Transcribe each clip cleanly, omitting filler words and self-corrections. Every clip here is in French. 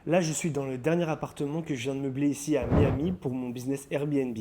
Là, je suis dans le dernier appartement que je viens de meubler ici à Miami pour mon business Airbnb.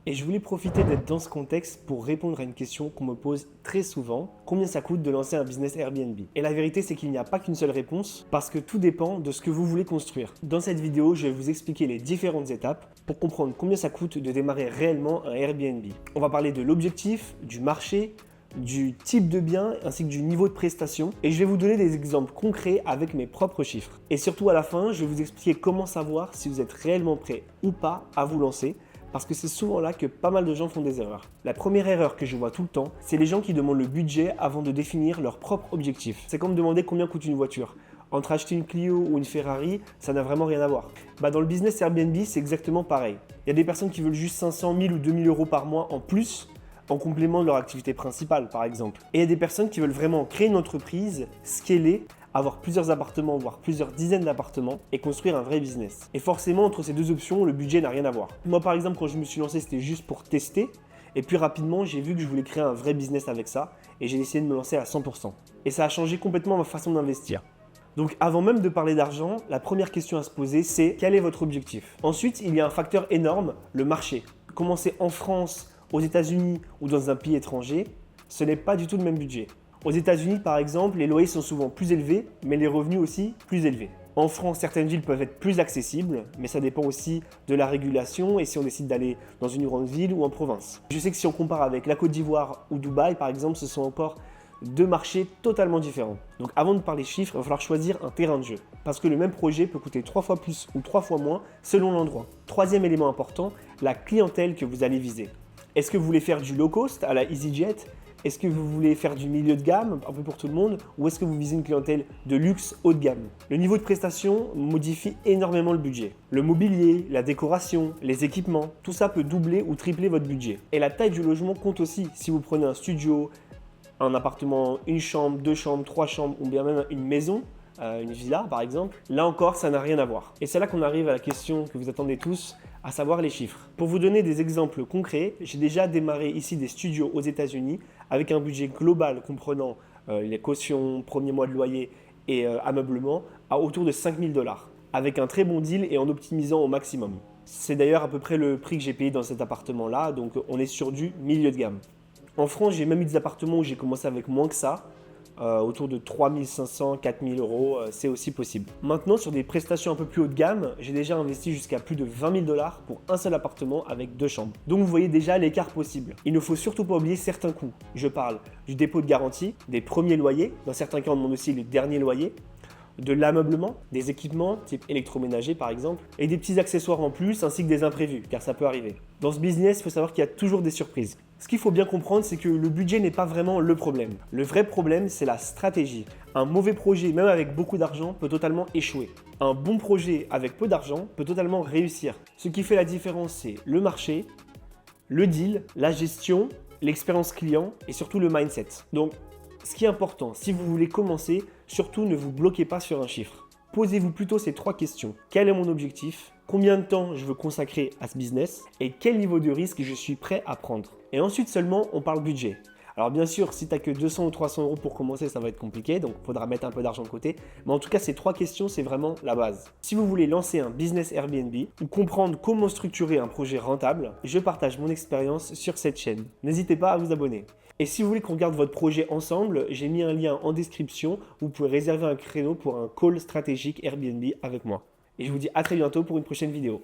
Et je voulais profiter d'être dans ce contexte pour répondre à une question qu'on me pose très souvent. Combien ça coûte de lancer un business Airbnb? Et la vérité, c'est qu'il n'y a pas qu'une seule réponse parce que tout dépend de ce que vous voulez construire. Dans cette vidéo, je vais vous expliquer les différentes étapes pour comprendre combien ça coûte de démarrer réellement un Airbnb. On va parler de l'objectif, du marché, du type de bien ainsi que du niveau de prestation et je vais vous donner des exemples concrets avec mes propres chiffres. Et surtout à la fin, je vais vous expliquer comment savoir si vous êtes réellement prêt ou pas à vous lancer parce que c'est souvent là que pas mal de gens font des erreurs. La première erreur que je vois tout le temps, c'est les gens qui demandent le budget avant de définir leur propre objectif. C'est comme demander combien coûte une voiture. Entre acheter une Clio ou une Ferrari, ça n'a vraiment rien à voir. Dans le business Airbnb, c'est exactement pareil. Il y a des personnes qui veulent juste 500 000 ou 2000 euros par mois en plus en complément de leur activité principale, par exemple. Et il y a des personnes qui veulent vraiment créer une entreprise, scaler, avoir plusieurs appartements, voire plusieurs dizaines d'appartements et construire un vrai business. Et forcément, entre ces deux options, le budget n'a rien à voir. Moi, par exemple, quand je me suis lancé, c'était juste pour tester. Et puis rapidement, j'ai vu que je voulais créer un vrai business avec ça et j'ai décidé de me lancer à 100%. Et ça a changé complètement ma façon d'investir. Donc avant même de parler d'argent, la première question à se poser, c'est quel est votre objectif? Ensuite, il y a un facteur énorme, le marché. Commencer en France, aux États-Unis ou dans un pays étranger, ce n'est pas du tout le même budget. Aux États-Unis, par exemple, les loyers sont souvent plus élevés, mais les revenus aussi plus élevés. En France, certaines villes peuvent être plus accessibles, mais ça dépend aussi de la régulation et si on décide d'aller dans une grande ville ou en province. Je sais que si on compare avec la Côte d'Ivoire ou Dubaï, par exemple, ce sont encore deux marchés totalement différents. Donc avant de parler chiffres, il va falloir choisir un terrain de jeu. Parce que le même projet peut coûter 3 fois plus ou 3 fois moins selon l'endroit. Troisième élément important, la clientèle que vous allez viser. Est-ce que vous voulez faire du low cost à la EasyJet? Est-ce que vous voulez faire du milieu de gamme, un peu pour tout le monde? Ou est-ce que vous visez une clientèle de luxe haut de gamme? Le niveau de prestation modifie énormément le budget. Le mobilier, la décoration, les équipements, tout ça peut doubler ou tripler votre budget. Et la taille du logement compte aussi. Si vous prenez un studio, un appartement, une chambre, deux chambres, trois chambres ou bien même une maison, une villa par exemple, là encore ça n'a rien à voir. Et c'est là qu'on arrive à la question que vous attendez tous, à savoir les chiffres. Pour vous donner des exemples concrets, j'ai déjà démarré ici des studios aux États-Unis avec un budget global comprenant les cautions, premier mois de loyer et ameublement à autour de 5 000 $, avec un très bon deal et en optimisant au maximum. C'est d'ailleurs à peu près le prix que j'ai payé dans cet appartement-là, donc on est sur du milieu de gamme. En France, j'ai même eu des appartements où j'ai commencé avec moins que ça, autour de 3 500, 4 000 euros, c'est aussi possible. Maintenant, sur des prestations un peu plus haut de gamme, j'ai déjà investi jusqu'à plus de 20 000 $ pour un seul appartement avec deux chambres. Donc vous voyez déjà l'écart possible. Il ne faut surtout pas oublier certains coûts. Je parle du dépôt de garantie, des premiers loyers, dans certains cas on demande aussi les derniers loyers, de l'ameublement, des équipements type électroménager par exemple, et des petits accessoires en plus ainsi que des imprévus, car ça peut arriver. Dans ce business, il faut savoir qu'il y a toujours des surprises. Ce qu'il faut bien comprendre, c'est que le budget n'est pas vraiment le problème. Le vrai problème, c'est la stratégie. Un mauvais projet, même avec beaucoup d'argent, peut totalement échouer. Un bon projet avec peu d'argent peut totalement réussir. Ce qui fait la différence, c'est le marché, le deal, la gestion, l'expérience client et surtout le mindset. Donc, ce qui est important, si vous voulez commencer, surtout ne vous bloquez pas sur un chiffre. Posez-vous plutôt ces trois questions. Quel est mon objectif? Combien de temps je veux consacrer à ce business? Et quel niveau de risque je suis prêt à prendre? Et ensuite seulement, on parle budget. Alors bien sûr, si tu n'as que 200 ou 300 euros pour commencer, ça va être compliqué, donc il faudra mettre un peu d'argent de côté. Mais en tout cas, ces trois questions, c'est vraiment la base. Si vous voulez lancer un business Airbnb ou comprendre comment structurer un projet rentable, je partage mon expérience sur cette chaîne. N'hésitez pas à vous abonner. Et si vous voulez qu'on regarde votre projet ensemble, j'ai mis un lien en description. Vous pouvez réserver un créneau pour un call stratégique Airbnb avec moi. Et je vous dis à très bientôt pour une prochaine vidéo.